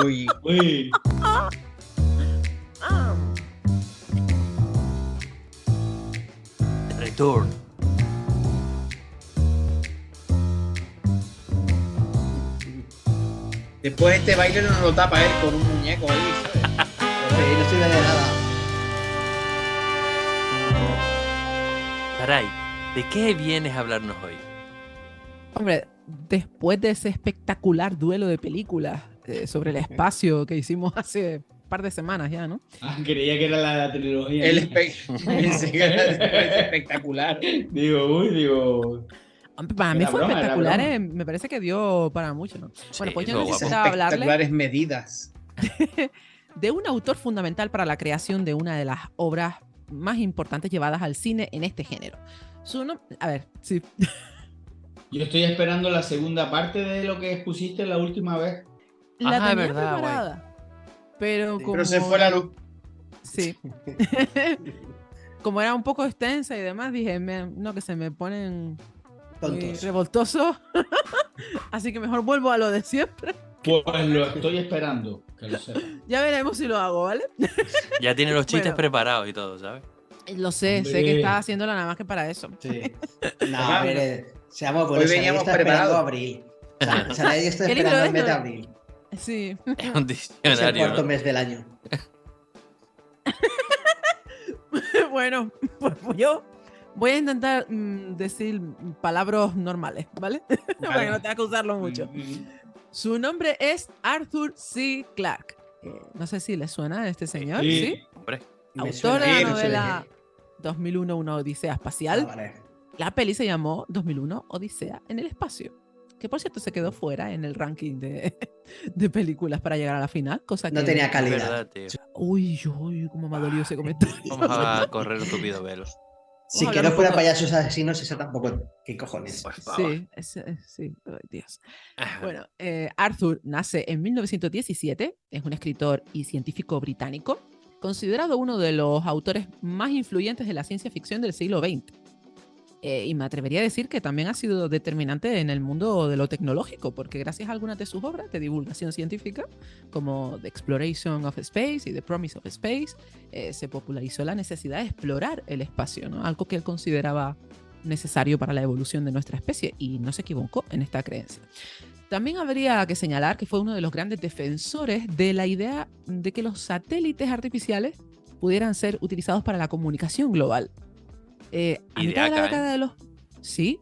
Uy. Uy. Return. Después este baile no lo tapa él con un muñeco ahí, ¿sabes? Sí, no sirve de nada. Saray, ¿de qué vienes a hablarnos hoy? Hombre, después de ese espectacular duelo de películas sobre el espacio que hicimos hace un par de semanas ya, ¿no? Ah, creía que era la trilogía. Pensé que era espectacular. Digo. Hombre, para mí Era fue broma, era espectacular, broma. me parece que dio para mucho, ¿no? Bueno, pues yo estuvo guapo. necesitaba hablarle Espectaculares medidas. de un autor fundamental para la creación de una de las obras más importantes llevadas al cine en este género. Su nombre, a ver, sí. Yo estoy esperando la segunda parte de lo que expusiste la última vez. La Ajá, tenía verdad, preparada, pero como Pero se fue la luz. Sí. Como era un poco extensa y demás, dije, no, que se me ponen muy Tontos. revoltosos. Así que mejor vuelvo a lo de siempre. Pues lo estoy esperando, que lo sepa. Ya veremos si lo hago, ¿vale? Ya tiene los chistes Bueno. preparados y todo, ¿sabes? Lo sé, sé Hombre. que estaba haciéndola nada más que para eso. Sí. No, Ajá. mire, seamos Hoy buenos. Saray veníamos está esperando preparados. a abril. Saray está ¿Qué libro esperando es el mes de lo de- abril. Sí. Es un Es el diccionario, cuarto ¿no? mes del año. Bueno, pues yo voy a intentar decir palabras normales, ¿vale? Para que no tenga que usarlo mucho. Su nombre es Arthur C. Clarke. No sé si le suena a este señor, ¿sí? Hombre, Me Autor de suena, la sí, novela 2001, una odisea espacial. Ah, vale. La peli se llamó 2001, Odisea en el espacio. Que por cierto se quedó fuera en el ranking de películas para llegar a la final, cosa que... No tenía es calidad. verdad, tío. Uy, cómo me ha dolido ese comentario. Vamos a correr un tupido velo. Si Vamos a que hablar no un fuera poco- payasos asesinos, esa tampoco. ¿Qué cojones? Por favor. Sí, sí, ay, Dios. Bueno, Arthur nace en 1917, es un escritor y científico británico, considerado uno de los autores más influyentes de la ciencia ficción del siglo XX. Y me atrevería a decir que también ha sido determinante en el mundo de lo tecnológico, porque gracias a algunas de sus obras de divulgación científica, como The Exploration of Space y The Promise of Space, se popularizó la necesidad de explorar el espacio, ¿no? Algo que él consideraba necesario para la evolución de nuestra especie, y no se equivocó en esta creencia. También habría que señalar que fue uno de los grandes defensores de la idea de que los satélites artificiales pudieran ser utilizados para la comunicación global. A Y de mitad de la acá, década de los... Sí,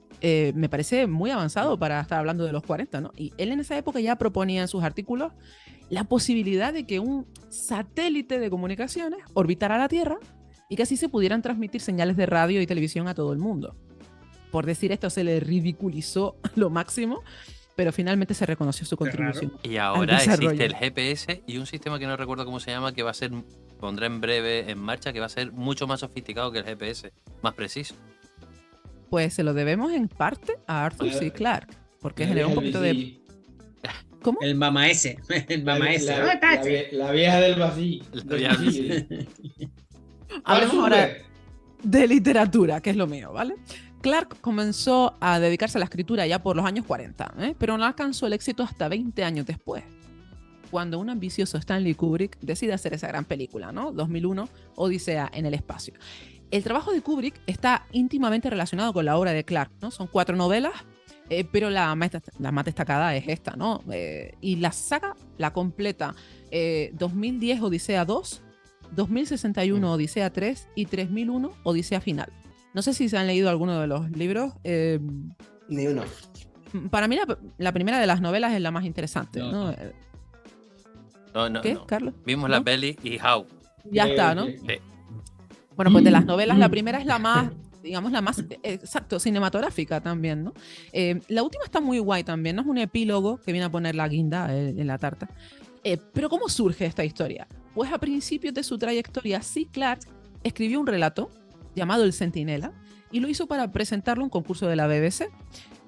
me parece muy avanzado para estar hablando de los 40, ¿no? Y él en esa época ya proponía en sus artículos la posibilidad de que un satélite de comunicaciones orbitara la Tierra y que así se pudieran transmitir señales de radio y televisión a todo el mundo. Por decir esto se le ridiculizó lo máximo, pero finalmente se reconoció su Qué raro. contribución. Y ahora desarrollo. existe el GPS y un sistema que no recuerdo cómo se llama, que va a ser, pondrá en breve en marcha, que va a ser mucho más sofisticado que el GPS, más preciso. Pues se lo debemos en parte a Arthur C. Clarke, porque generó un poquito de... ¿Cómo? El mamá ese. El mamá ese. ¿Dónde está ese? La vieja del vacío. La vieja del vacío. Hablemos ahora Azúcar. de literatura, que es lo mío, ¿vale? Clarke comenzó a dedicarse a la escritura ya por los años 40, pero no alcanzó el éxito hasta 20 años después, cuando un ambicioso Stanley Kubrick decide hacer esa gran película, ¿no? 2001, Odisea en el espacio. El trabajo de Kubrick está íntimamente relacionado con la obra de Clarke, ¿no? Son 4 novelas, pero la más destacada es esta, ¿no? Y la saga la completa 2010, Odisea 2, 2061, Odisea 3 y 3001, Odisea Final. No sé si se han leído alguno de los libros. Ni uno. Para mí la primera de las novelas es la más interesante, No. ¿no? No, ¿Qué, no. Carlos? Vimos ¿No? la peli y how. Ya está, ¿no? Sí. Bueno, pues de las novelas, la primera es la más, digamos, la más, exacto, cinematográfica también, ¿no? La última está muy guay también, ¿no? Es un epílogo que viene a poner la guinda en la tarta. Pero ¿cómo surge esta historia? Pues a principios de su trayectoria, C. Clarke escribió un relato llamado El Centinela y lo hizo para presentarlo a un concurso de la BBC.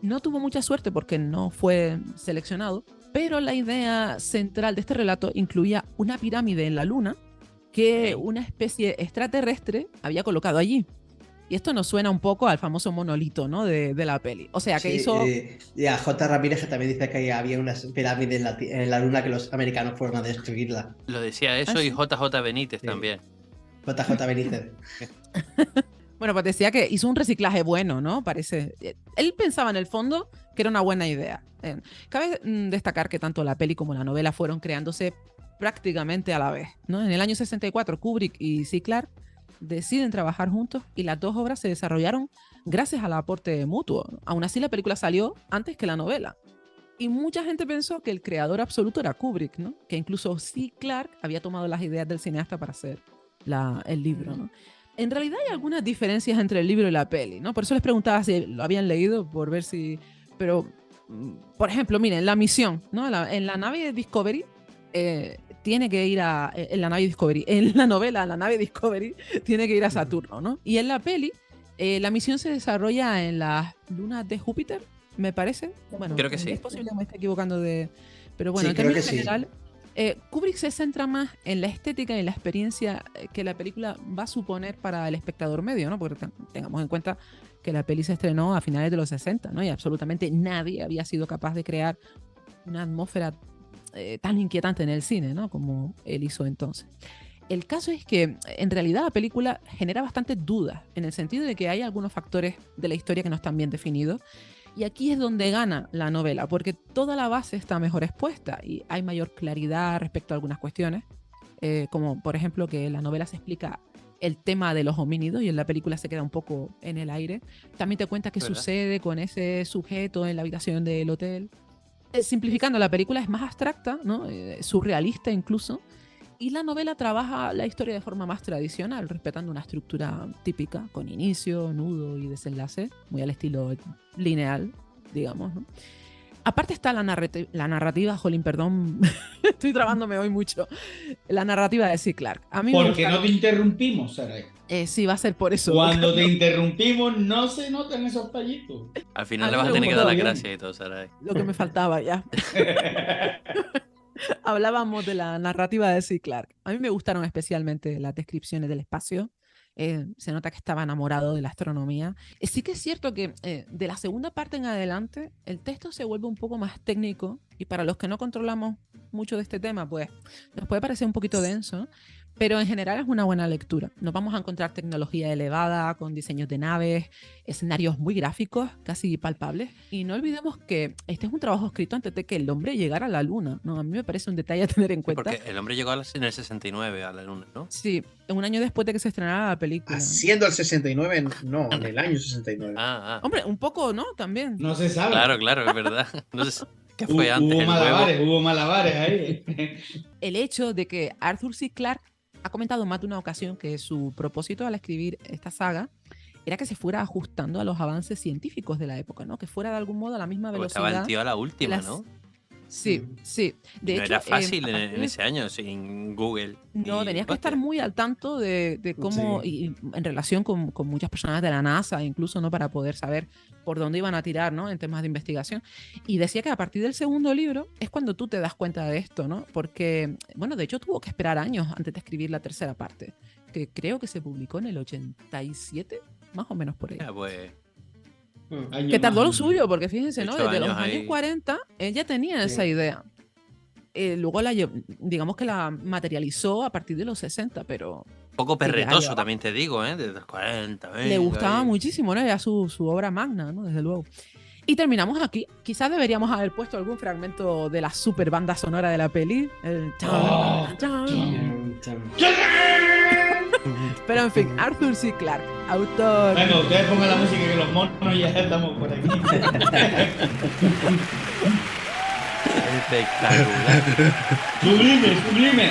No tuvo mucha suerte porque no fue seleccionado, pero la idea central de este relato incluía una pirámide en la Luna que una especie extraterrestre había colocado allí. Y Y esto nos suena un poco al famoso monolito, ¿no? de la peli. O sea, que Sí, hizo... y a J. Ramírez, que también dice que había unas pirámides en la luna que los americanos fueron a destruirla. Lo decía eso ¿Ah, y sí? JJ Benítez Sí. también. JJ Benítez. Bueno, pues decía que hizo un reciclaje bueno, ¿no? Parece. Él pensaba en el fondo que era una buena idea. Cabe destacar que tanto la peli como la novela fueron creándose prácticamente a la vez, ¿no? En el año 64, Kubrick y C. Clarke deciden trabajar juntos y las dos obras se desarrollaron gracias al aporte mutuo. Aún así, la película salió antes que la novela. Y mucha gente pensó que el creador absoluto era Kubrick, ¿no? Que incluso C. Clarke había tomado las ideas del cineasta para hacer el libro, ¿no? En realidad hay algunas diferencias entre el libro y la peli, ¿no? Por eso les preguntaba si lo habían leído, por ver si... Pero, por ejemplo, miren, la misión, ¿no? En la nave Discovery tiene que ir a... En la nave Discovery, en la novela, la nave Discovery tiene que ir a Saturno, ¿no? Y en la peli, la misión se desarrolla en las lunas de Júpiter, me parece. Bueno, Creo que sí. Es posible que me esté equivocando de... Pero bueno, Sí, en creo términos que sí. generales... Kubrick se centra más en la estética y la experiencia que la película va a suponer para el espectador medio, ¿no? Porque tengamos en cuenta que la peli se estrenó a finales de los 60, ¿no? Y absolutamente nadie había sido capaz de crear una atmósfera tan inquietante en el cine, ¿no? Como él hizo entonces. El caso es que en realidad la película genera bastantes dudas, en el sentido de que hay algunos factores de la historia que no están bien definidos. Y aquí es donde gana la novela, porque toda la base está mejor expuesta y hay mayor claridad respecto a algunas cuestiones, como por ejemplo que en la novela se explica el tema de los homínidos y en la película se queda un poco en el aire. También te cuenta qué ¿Verdad? sucede con ese sujeto en la habitación del hotel. Simplificando, la película es más abstracta, ¿no? Surrealista incluso, y la novela trabaja la historia de forma más tradicional, respetando una estructura típica, con inicio, nudo y desenlace, muy al estilo lineal, digamos, ¿no? Aparte está la narrativa, jolín, perdón, estoy trabándome hoy mucho, la narrativa de C. Clarke. A mí me Porque no gustaron- te interrumpimos, Saray. sí, va a ser por eso. Cuando te interrumpimos no se notan esos fallitos. Al final A le mí vas a me tener que dar las gustó. gracias y todo, Saray. Lo que me faltaba ya. Hablábamos de la narrativa de C. Clarke. A mí me gustaron especialmente las descripciones del espacio. Se nota que estaba enamorado de la astronomía. Sí que es cierto que de la segunda parte en adelante el texto se vuelve un poco más técnico y para los que no controlamos mucho de este tema, pues nos puede parecer un poquito denso, pero en general es una buena lectura. Nos vamos a encontrar tecnología elevada, con diseños de naves, escenarios muy gráficos, casi palpables. Y no olvidemos que este es un trabajo escrito antes de que el hombre llegara a la luna, ¿no? A mí me parece un detalle a tener en cuenta. Porque el hombre llegó en el 69 a la luna, ¿no? Sí, un año después de que se estrenara la película. Haciendo el 69, no, en el año 69. Ah, Hombre, un poco, ¿no? También. No se sabe. claro, claro, es verdad. No sé qué fue antes, Hubo malabares ahí. El hecho de que Arthur C. Clarke ha comentado más de una ocasión que su propósito al escribir esta saga era que se fuera ajustando a los avances científicos de la época, ¿no? Que fuera de algún modo a la misma Porque velocidad. estaba el tío a la última, las- ¿no? Sí, sí. De No hecho, era fácil a en partir de- ese año, sin Google. No, y tenías que estar hostia. muy al tanto de cómo, Sí. y en relación con muchas personas de la NASA, incluso, ¿no? Para poder saber por dónde iban a tirar, ¿no? En temas de investigación. Y decía que a partir del segundo libro es cuando tú te das cuenta de esto, ¿no? Porque, bueno, de hecho tuvo que esperar años antes de escribir la tercera parte, que creo que se publicó en el 87, más o menos por ahí. Ya, pues, Que tardó lo suyo, porque fíjense, ¿no? 8 Desde los años años ahí. 40, él ya tenía esa idea. Luego digamos que la materializó a partir de los 60, pero poco que ya perretoso llevaba- también te digo, ¿eh? Desde los 40, le venga, gustaba ahí. muchísimo, ¿no? Era su obra magna, ¿no? Desde luego. Y terminamos aquí. Quizás deberíamos haber puesto algún fragmento de la super banda sonora de la peli. El chan, Oh, chan. Pero en fin, Arthur C. Clarke, autor. Venga, ustedes pongan la música que los monos ya estamos por aquí. Espectacular. Sublime, sublime.